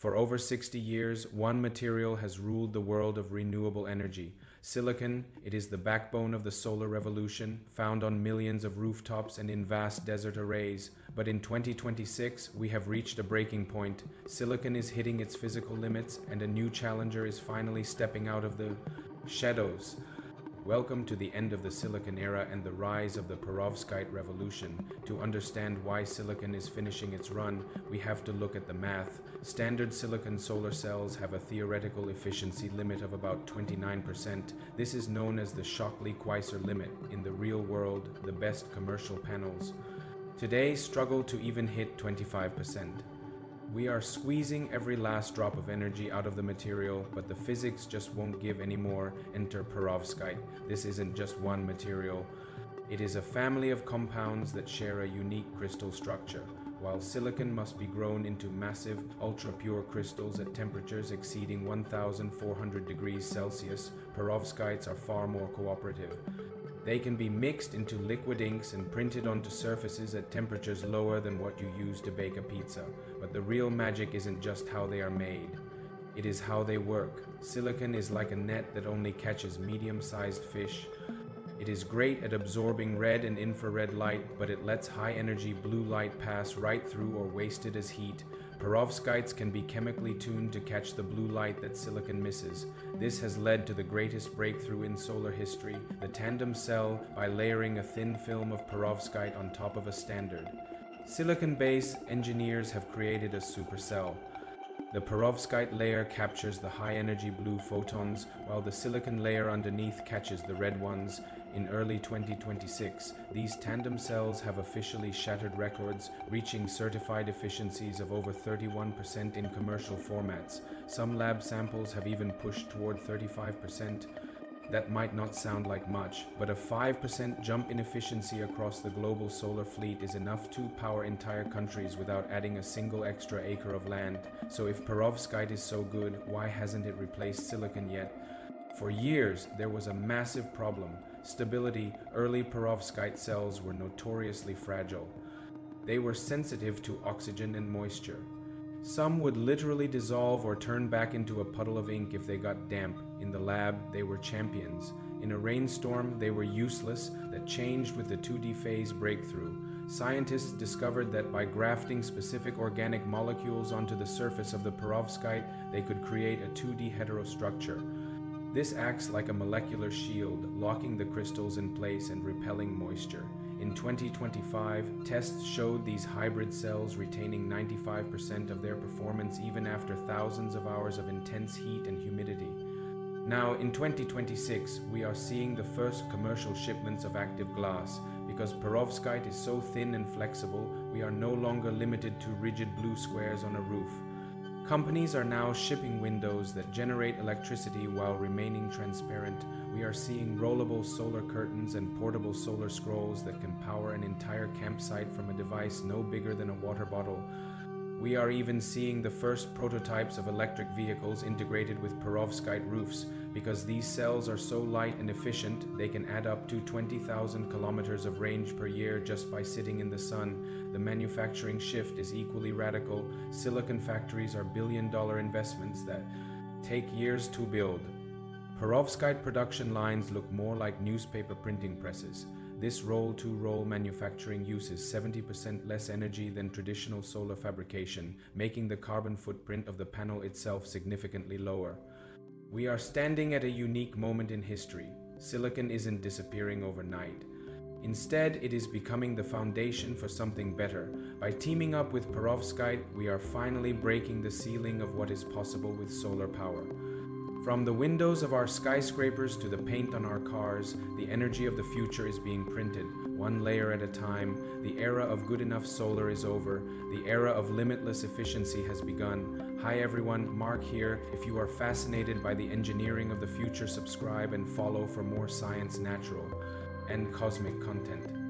For over 60 years, one material has ruled the world of renewable energy. Silicon, it is the backbone of the solar revolution, found on millions of rooftops and in vast desert arrays. But in 2026, we have reached a breaking point. Silicon is hitting its physical limits, and a new challenger is finally stepping out of the shadows. Welcome to the end of the silicon era and the rise of the Perovskite revolution. To understand why silicon is finishing its run, we have to look at the math. Standard silicon solar cells have a theoretical efficiency limit of about 29%. This is known as the Shockley-Queisser limit. In the real world, the best commercial panels today struggle to even hit 25%. We are squeezing every last drop of energy out of the material, but the physics just won't give any more. Enter perovskite. This isn't just one material. It is a family of compounds that share a unique crystal structure. While silicon must be grown into massive, ultra-pure crystals at temperatures exceeding 1,400 degrees Celsius, perovskites are far more cooperative. They can be mixed into liquid inks and printed onto surfaces at temperatures lower than what you use to bake a pizza. But the real magic isn't just how they are made. It is how they work. Silicon is like a net that only catches medium-sized fish. It is great at absorbing red and infrared light, but it lets high-energy blue light pass right through or waste it as heat. Perovskites can be chemically tuned to catch the blue light that silicon misses. This has led to the greatest breakthrough in solar history, the Tandem Cell, by layering a thin film of perovskite on top of a standard silicon base. Engineers have created a supercell. The perovskite layer captures the high-energy blue photons, while the silicon layer underneath catches the red ones. In early 2026, these tandem cells have officially shattered records, reaching certified efficiencies of over 31% in commercial formats. Some lab samples have even pushed toward 35%. That might not sound like much, but a 5% jump in efficiency across the global solar fleet is enough to power entire countries without adding a single extra acre of land. So if perovskite is so good, why hasn't it replaced silicon yet? For years, there was a massive problem. Stability. Early perovskite cells were notoriously fragile. They were sensitive to oxygen and moisture. Some would literally dissolve or turn back into a puddle of ink if they got damp. In the lab, they were champions. In a rainstorm, they were useless. That changed with the 2D phase breakthrough. Scientists discovered that by grafting specific organic molecules onto the surface of the perovskite, they could create a 2D heterostructure. This acts like a molecular shield, locking the crystals in place and repelling moisture. In 2025, tests showed these hybrid cells retaining 95% of their performance even after thousands of hours of intense heat and humidity. Now, in 2026, we are seeing the first commercial shipments of active glass. Because perovskite is so thin and flexible, we are no longer limited to rigid blue squares on a roof. Companies are now shipping windows that generate electricity while remaining transparent. We are seeing rollable solar curtains and portable solar scrolls that can power an entire campsite from a device no bigger than a water bottle. We are even seeing the first prototypes of electric vehicles integrated with perovskite roofs. Because these cells are so light and efficient, they can add up to 20,000 kilometers of range per year just by sitting in the sun. The manufacturing shift is equally radical. Silicon factories are billion-dollar investments that take years to build. Perovskite production lines look more like newspaper printing presses. This roll-to-roll manufacturing uses 70% less energy than traditional solar fabrication, making the carbon footprint of the panel itself significantly lower. We are standing at a unique moment in history. Silicon isn't disappearing overnight. Instead, it is becoming the foundation for something better. By teaming up with perovskite, we are finally breaking the ceiling of what is possible with solar power. From the windows of our skyscrapers to the paint on our cars, the energy of the future is being printed, one layer at a time. The era of good enough solar is over. The era of limitless efficiency has begun. Hi everyone, Mark here. If you are fascinated by the engineering of the future, subscribe and follow for more science, natural, and cosmic content.